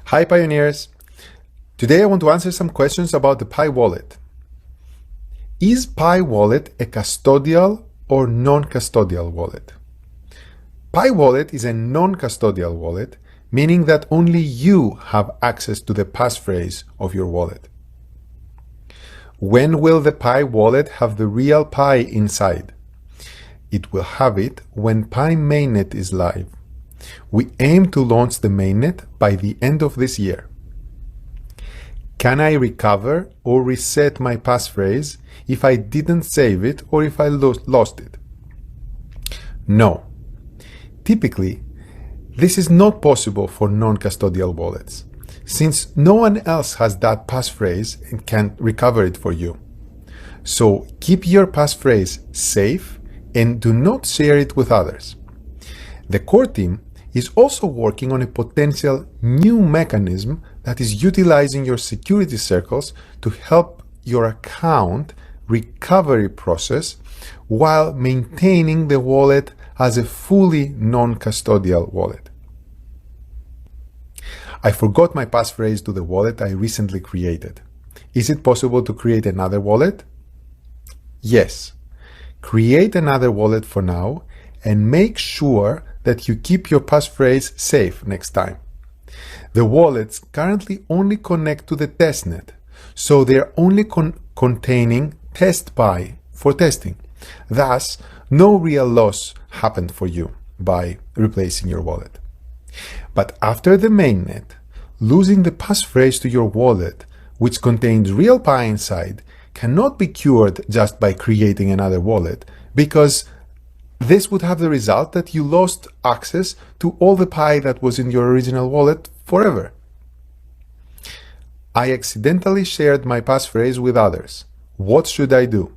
Hi Pioneers! Today I want to answer some questions about the Pi wallet. Is Pi wallet a custodial or non-custodial wallet? Pi wallet is a non-custodial wallet, meaning that only you have access to the passphrase of your wallet. When will the Pi wallet have the real Pi inside? It will have it when Pi mainnet is live. We aim to launch the mainnet by the end of this year. Can I recover or reset my passphrase if I didn't save it or if I lost it? No. Typically, this is not possible for non-custodial wallets, since no one else has that passphrase and can recover it for you. So keep your passphrase safe and do not share it with others. The core team is also working on a potential new mechanism that is utilizing your security circles to help your account recovery process while maintaining the wallet as a fully non-custodial wallet. I forgot my passphrase to the wallet I recently created. Is it possible to create another wallet? Yes. Create another wallet for now and make sure that you keep your passphrase safe next time. The wallets currently only connect to the testnet, so they are only containing test Pi for testing. Thus, no real loss happened for you by replacing your wallet. But after the mainnet, losing the passphrase to your wallet, which contains real Pi inside, cannot be cured just by creating another wallet, because this would have the result that you lost access to all the Pi that was in your original wallet forever. I accidentally shared my passphrase with others. What should I do?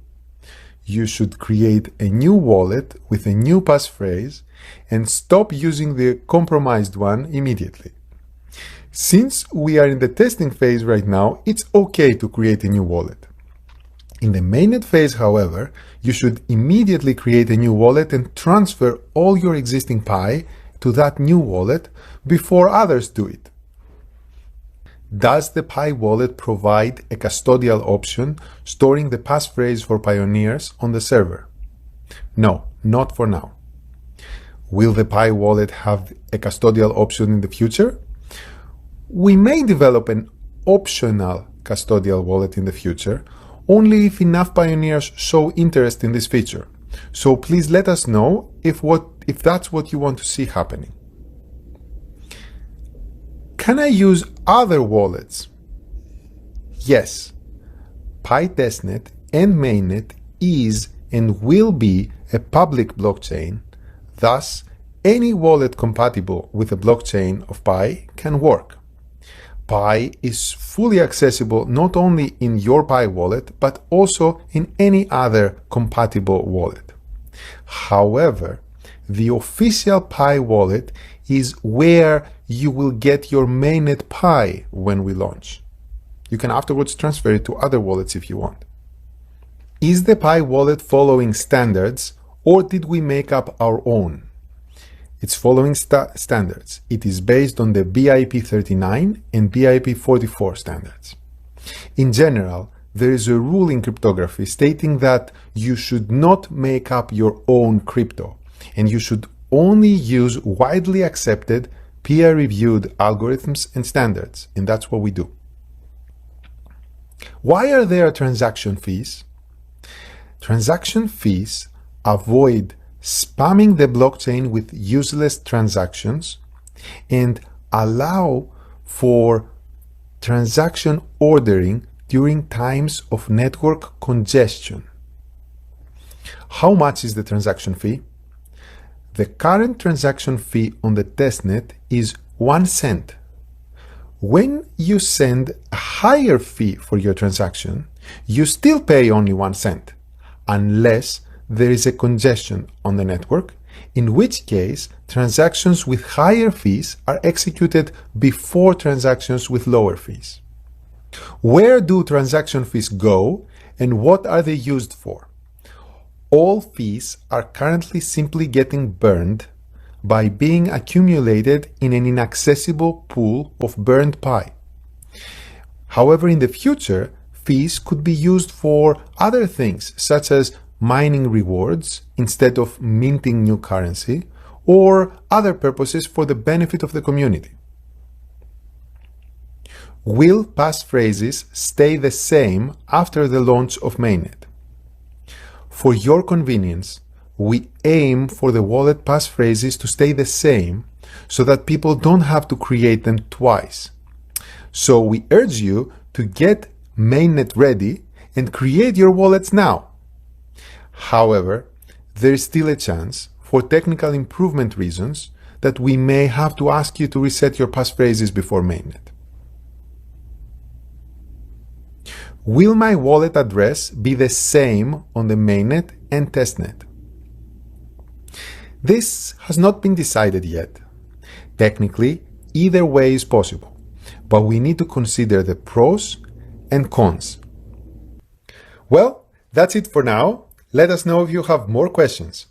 You should create a new wallet with a new passphrase and stop using the compromised one immediately. Since we are in the testing phase right now, it's okay to create a new wallet. In the mainnet phase, however, you should immediately create a new wallet and transfer all your existing Pi to that new wallet before others do it. Does the Pi wallet provide a custodial option storing the passphrase for pioneers on the server? No, not for now. Will the Pi wallet have a custodial option in the future? We may develop an optional custodial wallet in the future, only if enough pioneers show interest in this feature. So please let us know if that's what you want to see happening. Can I use other wallets? Yes. Pi testnet and mainnet is and will be a public blockchain. Thus, any wallet compatible with a blockchain of Pi can work. Pi is fully accessible not only in your Pi wallet, but also in any other compatible wallet. However, the official Pi wallet is where you will get your mainnet Pi when we launch. You can afterwards transfer it to other wallets if you want. Is the Pi wallet following standards, or did we make up our own? It's following standards. It is based on the BIP 39 and BIP 44 standards. In general, there is a rule in cryptography stating that you should not make up your own crypto, and you should only use widely accepted, peer-reviewed algorithms and standards, and that's what we do. Why are there transaction fees? Transaction fees avoid spamming the blockchain with useless transactions and allow for transaction ordering during times of network congestion. How much is the transaction fee? The current transaction fee on the testnet is 1 cent. When you send a higher fee for your transaction, you still pay only 1 cent, unless there is a congestion on the network, in which case transactions with higher fees are executed before transactions with lower fees. Where do transaction fees go and what are they used for? All fees are currently simply getting burned by being accumulated in an inaccessible pool of burned pi. However, in the future, fees could be used for other things, such as mining rewards instead of minting new currency, or other purposes for the benefit of the community. Will passphrases stay the same after the launch of mainnet? For your convenience, we aim for the wallet passphrases to stay the same so that people don't have to create them twice. So we urge you to get mainnet ready and create your wallets now. However, there is still a chance, for technical improvement reasons, that we may have to ask you to reset your passphrases before mainnet. Will my wallet address be the same on the mainnet and testnet? This has not been decided yet. Technically, either way is possible, but we need to consider the pros and cons. Well, that's it for now. Let us know if you have more questions.